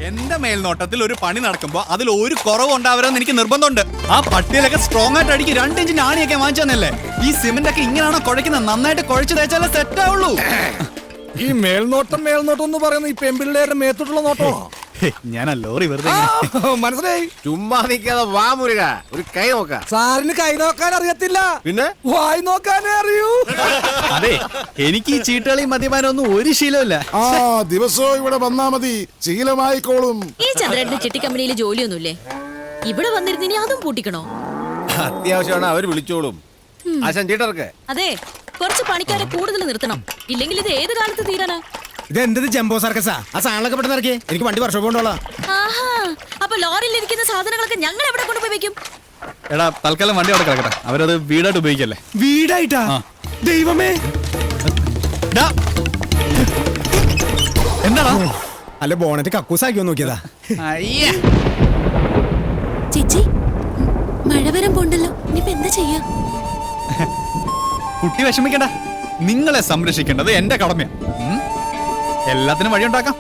എന്റെ മേൽനോട്ടത്തിൽ ഒരു പണി നടക്കുമ്പോ അതിൽ ഒരു കുറവ് ഉണ്ടാവരുമെന്ന് എനിക്ക് നിർബന്ധമുണ്ട്. ആ പട്ടിയിലൊക്കെ സ്ട്രോങ് ആയിട്ട് അടിക്ക് 2 ഇഞ്ചിന്റെ ആണിയൊക്കെ വാങ്ങിച്ചതന്നല്ലേ. ഈ സിമെന്റ് ഒക്കെ ഇങ്ങനെയാണോ കുഴക്കുന്നത്? നന്നായിട്ട് കുഴച്ച് തേച്ചാലേ സെറ്റ് ആവുള്ളൂ. ഈ മേൽനോട്ടം എന്ന് പറയുന്നത് ഈ പെമ്പിള്ളേരുടെ മേത്തോട്ടുള്ള നോട്ടമാണോ? ഞാൻ ലോറി വെറുതെ മനസ്സിലായി. ചുമ്മാ നിൽക്കാതെ വാ മുരുക, ഒരു കൈ നോക്ക. സാറിന് കൈ നോക്കാൻ അറിയത്തില്ല, പിന്നെ വായി നോക്കാനേ അറിയൂ. അതെ, എനിക്ക് ഈ ചീട്ടുകളിയും മദ്യപാനൊന്നും ഒരു ശീലമില്ല. ദിവസവും ഇവിടെ വന്നാ മതി, ശീലമായിക്കോളും. ഈ ചന്ദ്രന്റെ ചിട്ടി കമ്പനിയിൽ ജോലിയൊന്നുമില്ലേ? ഇവിടെ വന്നിരുന്നിനി അതും പൂട്ടിക്കണോ? അത്യാവശ്യമാണ്, അവര് വിളിച്ചോളും. ആശാൻ ചീട്ടർക്ക് അതെ, കുറച്ച് പണിക്കാരെ കൂടുതൽ നിർത്തണം. ഇല്ലെങ്കിൽ ഇത് ഏത് കാലത്ത് തീരാനാ? ഇത് എന്ത് ജംബോ സർക്കസാ? ആ സാധനങ്ങളൊക്കെ പെട്ടെന്ന് ഇറക്കിയേ, എനിക്ക് വണ്ടി വർഷം കൊണ്ടോളാം. ആഹാ, അപ്പൊ ലോറിയിൽ ഇരിക്കുന്ന സാധനങ്ങളൊക്കെ ഞങ്ങൾ എവിടെ കൊണ്ടുപോയി വെക്കും? എടാ, തൽക്കാലം വണ്ടി അവിടെ കിടക്കട്ടെ. അവരത് വീടായിട്ട് ഉപയോഗിക്കല്ലേ. വീടായിട്ടാ? ദൈവമേ, എന്താടാ? അല്ല ബോണറ്റ് കക്കൂസാക്കിയോ നോക്കിയതാ. ചേച്ചി, മഴ വരാൻ പോണ്ടല്ലോ, ഇനിയിപ്പോ എന്താ ചെയ്യാ? കുട്ടി വിഷമിക്കണ്ട, നിങ്ങളെ സംരക്ഷിക്കേണ്ടത് എന്റെ കടമയാണ്. എല്ലാത്തിനും വഴിയുണ്ടാക്കാം.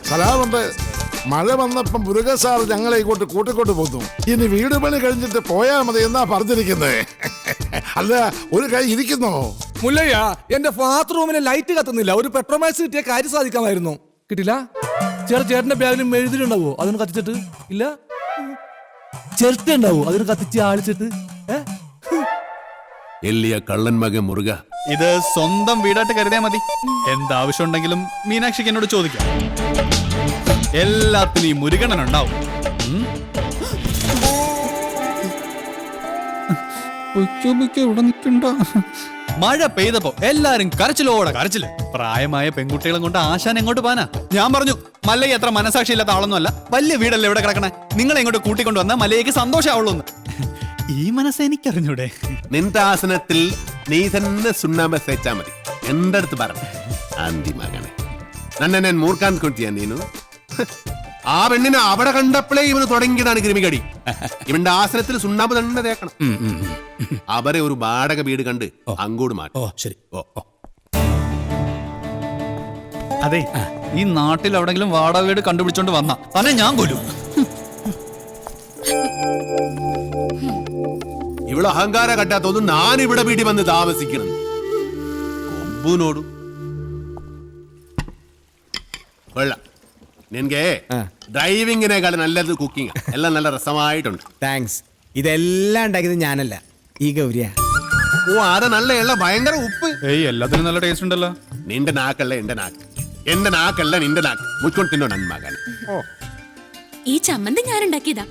സലാമുണ്ട്. മഴ വന്നപ്പം മുരുക സാർ ഞങ്ങളെ ഇങ്ങോട്ട് കൂട്ടിക്കൊണ്ട് പോന്നു. ഇനി വീട് പണി കഴിഞ്ഞിട്ട് പോയാ മതി എന്നാ പറഞ്ഞിരിക്കുന്നത്. അല്ല, ഒരു കൈ ഇരിക്കുന്നോ? മുല്ലയ്യ, എന്റെ ബാത്റൂമിന് ലൈറ്റ് കത്തുന്നില്ല. ഒരു പെട്രോമാക്സ് കിട്ടിയ കാര്യം സാധിക്കാമായിരുന്നു. കിട്ടില്ല. ചേട്ടന്റെ ബാഗിലും മെഴുതിലുണ്ടാവോ? അതിന് കത്തിച്ചിട്ട് ഇല്ല. ചിരട്ട ഉണ്ടാവോ? അതിന് കത്തിച്ച് ആളിച്ചിട്ട്. എല്ലിയ കള്ളൻ മകൻ മുരുക, ഇത് സ്വന്തം വീടായിട്ട് കരുതിയാ മതി. എന്താവശ്യം ഉണ്ടെങ്കിലും മീനാക്ഷിക്ക് എന്നോട് ചോദിക്കാം. എല്ലാത്തിനും ഈ മുരുകണ്ണനുണ്ടാവും. ഇവിടെ നിൽക്കണ്ട. മഴ പെയ്തപ്പോ എല്ലാരും കരച്ചിലോടെ കരച്ചില്. പ്രായമായ പെൺകുട്ടികളും കൊണ്ട് ആശാൻ എങ്ങോട്ട് പോകാനാ? ഞാൻ പറഞ്ഞു, മല്ലയ്യ അത്ര മനസാക്ഷി ഇല്ലാത്ത ആളൊന്നുമല്ല. വലിയ വീടല്ലേ ഇവിടെ കിടക്കണേ. നിങ്ങളെ ഇങ്ങോട്ട് കൂട്ടിക്കൊണ്ട് വന്നാൽ മല്ലയ്യക്ക് സന്തോഷമാവുള്ളൂ. ഈ മനസ്സ് എനിക്കറിഞ്ഞൂടെ? നിന്റെ ആസനത്തിൽ നീ തന്നെ സുണ്ണാമ്പ തേച്ചാ മതി. എന്റെ അടുത്ത് പറഞ്ഞു ആന്തി മകനെ, നന്നെ ഞാൻ മൂർക്കാൻ കൊണ്ടിയാ നീനു. ആ പെണ്ണിനെ അവിടെ കണ്ടപ്പോഴേ ഇവന് തുടങ്ങിയതാണ് ക്രിമികടി. ഇവന്റെ ആസനത്തിൽ സുണ്ണാമ്പ് തന്നെ തേക്കണം. അവരെ ഒരു വാടക വീട് കണ്ട് അങ്ങോട്ട് മാറ്റും. ശരി. അതെ, ഈ നാട്ടിൽ എവിടെങ്കിലും വാടക വീട് കണ്ടുപിടിച്ചോണ്ട് വന്ന തന്നെ ഞാൻ കൊല്ലും. ഇവിടെ അഹങ്കാര കട്ടാത്തൊന്നും ഞാൻ ഇവിടെ വീട്ടിൽ വന്ന് താമസിക്കണം. കൊമ്പൂനോടും കൊള്ളാം. നിനക്ക് ഡ്രൈവിങ്ങിനേക്കാൾ നല്ലത് കുക്കിംഗ്. എല്ലാം നല്ല രസമായിട്ടുണ്ട്. താങ്ക്സ്. ഇതെല്ലാം ഉണ്ടാക്കിയത് ഞാനല്ല, ഈ ഗൗരിയ. ഓ, അത് നല്ല എള്ള ഭയങ്കര ഉപ്പ്. ഏയ്, എല്ലാത്തിനും നല്ല ടേസ്റ്റ് ഉണ്ടല്ലോ. നിന്റെ നാക്കല്ല എന്റെ നാക്ക്, എന്റെ നാക്കല്ല നിന്റെ നാക്ക്. മുച്ചോണ്ട് തിന്നോ നന്മകൻ. ഈ ചമ്മന്തി ഞാൻ ഉണ്ടാക്കിയതാ.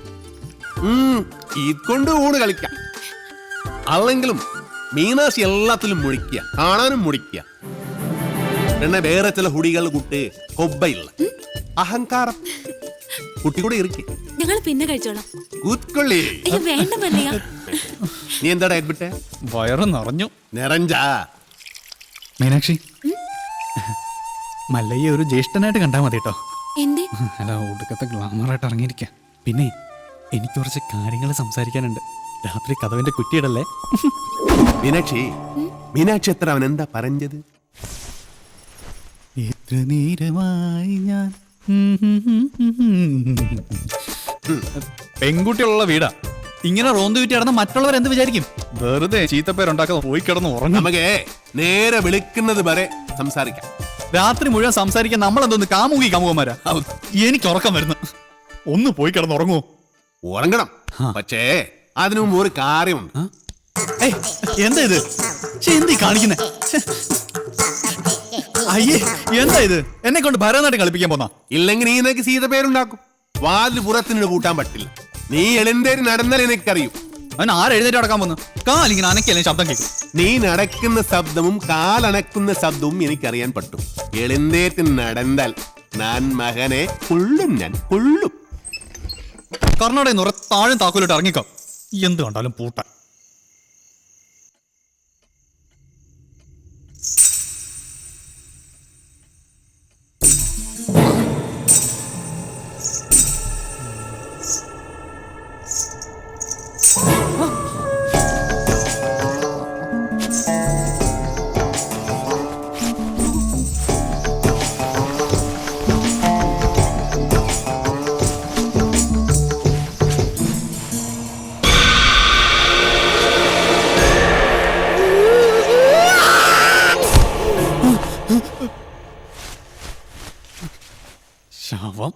ഇതുകൊണ്ട് ഊണ് കളിക്കാം. അല്ലെങ്കിലും മീനാശി എല്ലാത്തിലും മുഴിക്കുക, കാണാനും മുഴിക്കുക. പിന്നെ വേറെ ചില ഹുടികൾ കുട്ടി കൊബ്ബയില്ല അഹങ്കാരം. കുട്ടി കൂടെ ഇരിക്കും. ഞങ്ങൾ പിന്നെ കഴിച്ചോളാം. കൂത്തൊള്ളി. വേണ്ട മല്ലയ്യ. നീ എന്താ ഡയറ്റ് വിട്ടേ? വയറ് നിറഞ്ഞു. നിറഞ്ചാ മീനാക്ഷി, മല്ലയ്യ ഒരു ജ്യേഷ്ഠനായിട്ട് കണ്ടാ മതി കേട്ടോ. എന്തേ? അല്ല, ഒടുക്കത്തെ ഗ്ലാമറായിട്ട് ഇറങ്ങിയിരിക്കാം. പിന്നെ എനിക്ക് കുറച്ച് കാര്യങ്ങൾ സംസാരിക്കാനുണ്ട്. രാത്രി കഥവിന്റെ കുറ്റിയിടല്ലേ. മീനാക്ഷി, മീനാക്ഷി എത്ര അവൻ എന്താ പറഞ്ഞത്? എത്ര നേരമായി ഞാൻ പെൺകുട്ടികളുള്ള വീടാ. ഇങ്ങനെ റോന്ത് വിറ്റി കിടന്ന മറ്റുള്ളവർ എന്ത് വിചാരിക്കും? വെറുതെ ചീത്തപ്പേരുണ്ടാക്കാതെ പോയി കിടന്ന് ഉറങ്ങും. നമുക്ക് നേരെ വിളിക്കുന്നത് വരെ സംസാരിക്കാം. രാത്രി മുഴുവൻ സംസാരിക്കാൻ നമ്മളെന്തോന്ന് കാമുകന്മാരാ? എനിക്ക് ഉറക്കം വരുന്നു. ഒന്ന് പോയി കിടന്ന് ഉറങ്ങുമോ? ഉറങ്ങണം, പക്ഷേ അതിനു മുമ്പ് ഒരു കാര്യമുണ്ട്. എന്താ ഇത്? എന്തി കാണിക്കുന്നേ? അയ്യേ, എന്താ ഇത്? എന്നെ കൊണ്ട് ഭരതനാട്യം കളിപ്പിക്കാൻ പോന്നാ? ഇല്ലെങ്കിൽ നീ നിനക്ക് സീത പേരുണ്ടാക്കും. വാതിൽ പുറത്തിന് കൂട്ടാൻ പറ്റില്ല. നീ എളിന്തേരി നടന്നാൽ എനിക്കറിയൂ. അവൻ ആരെഴുന്നേറ്റ് നടക്കാൻ പോന്നു? കാലിങ്ങനെ അനക്കല്ലേ ശബ്ദം കേൾക്കും. നീ നടക്കുന്ന ശബ്ദവും കാലണക്കുന്ന ശബ്ദവും എനിക്കറിയാൻ പറ്റും. എഴുന്നേറ്റ് നടന്നാൽ ഞാൻ മകനെ കൊള്ളും, ഞാൻ കൊള്ളും. കർണാടക നിറ താഴും താക്കോലിട്ട് ഇറങ്ങിക്കോ. എന്ത് കണ്ടാലും പൂട്ടാൻ. ശവം.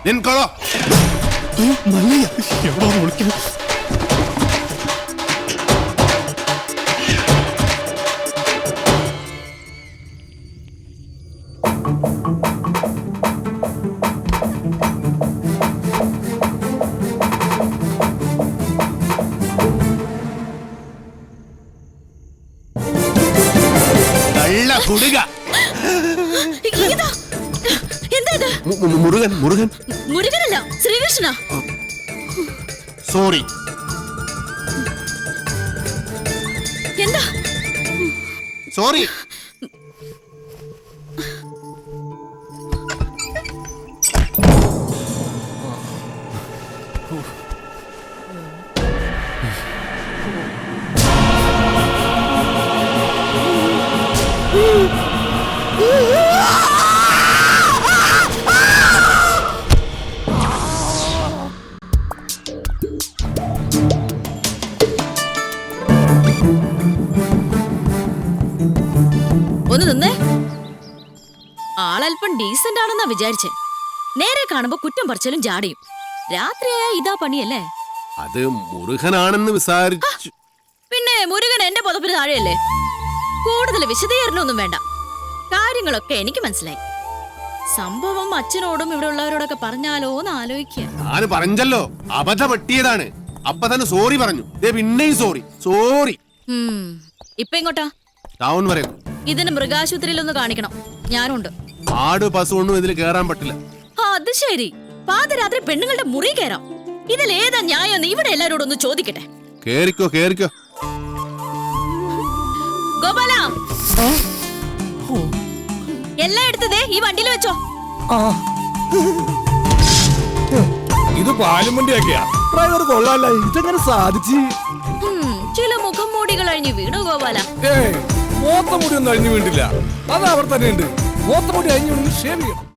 നിൻകൊള്ളോ എവിടെ വിളിക്കുന്നു? കള്ള കുടുക. ഇതാ. എന്താ ഇത്? മുരുകൻ, മുരുകൻ. മുരുകനല്ല, ശ്രീകൃഷ്ണ. സോറി. എന്താ? സോറി. ഒന്ന് നിന്നേ. ആളല്പം ഡീസന്റ് ആണെന്നാ വിചാരിച്ചേ. നേരെ കാണുമ്പോ കുറ്റം പറിച്ചാലും ജാടയും. രാത്രിയായ ഇതാ പണിയല്ലേ? അത് മുരുകനാണെന്ന് വിചാരിച്ചു. പിന്നെ മുരുകൻ എന്റെ പുതപ്പിന് താഴെയല്ലേ? കൂടുതൽ വിശദീകരണമൊന്നും വേണ്ട. കാര്യങ്ങളൊക്കെ എനിക്ക് മനസ്സിലായി. സംഭവം അച്ഛനോടും ഇവിടെ ഉള്ളവരോടൊക്കെ പറഞ്ഞാലോ എന്ന് ആലോചിക്കുക. ഞാൻ പറഞ്ഞല്ലോ, അബദ്ധ പറ്റിയതാണ്. അപ്പൊ തന്നെ സോറി പറഞ്ഞു. പിന്നെയും സോറി, സോറി. ഇപ്പൊ ഇങ്ങോട്ടാ? ടൗൺ വരെ. ഇതിന് മൃഗാശുപത്രിയിൽ ഒന്ന് കാണിക്കണം. ഞാനുണ്ട്. ആട് പശു ഒന്നും ഇതിൽ കേറാൻ പറ്റില്ല. അത് ശരി. പാതിരാത്രി പെണ്ണുങ്ങളുടെ മുറി കയറാം. ഇതിലേതാ ന്യായം? ഇവിടെ എല്ലാരോടും ഒന്ന് ചോദിക്കട്ടെ. കേറിക്കോ, കേറിക്കോ. ഗോപാല, എല്ലാം എടുത്തതേ ഈ വണ്ടിയിൽ വെച്ചോ. ഇത് പാലും വണ്ടിയൊക്കെയാ. ഡ്രൈവർ കൊള്ളാല്ല. ഇതെങ്ങനെ സാധിച്ചു? ചില മുഖം മൂടികൾ അഴിഞ്ഞു വീണു ഗോപാല. മോത്തമുടി ഒന്നും അഴിഞ്ഞു വീണ്ടില്ല. അത് അവർ തന്നെ ഉണ്ട്. മോത്തമുടി അഴിഞ്ഞു വീണ് ഷേവ് ചെയ്യണം.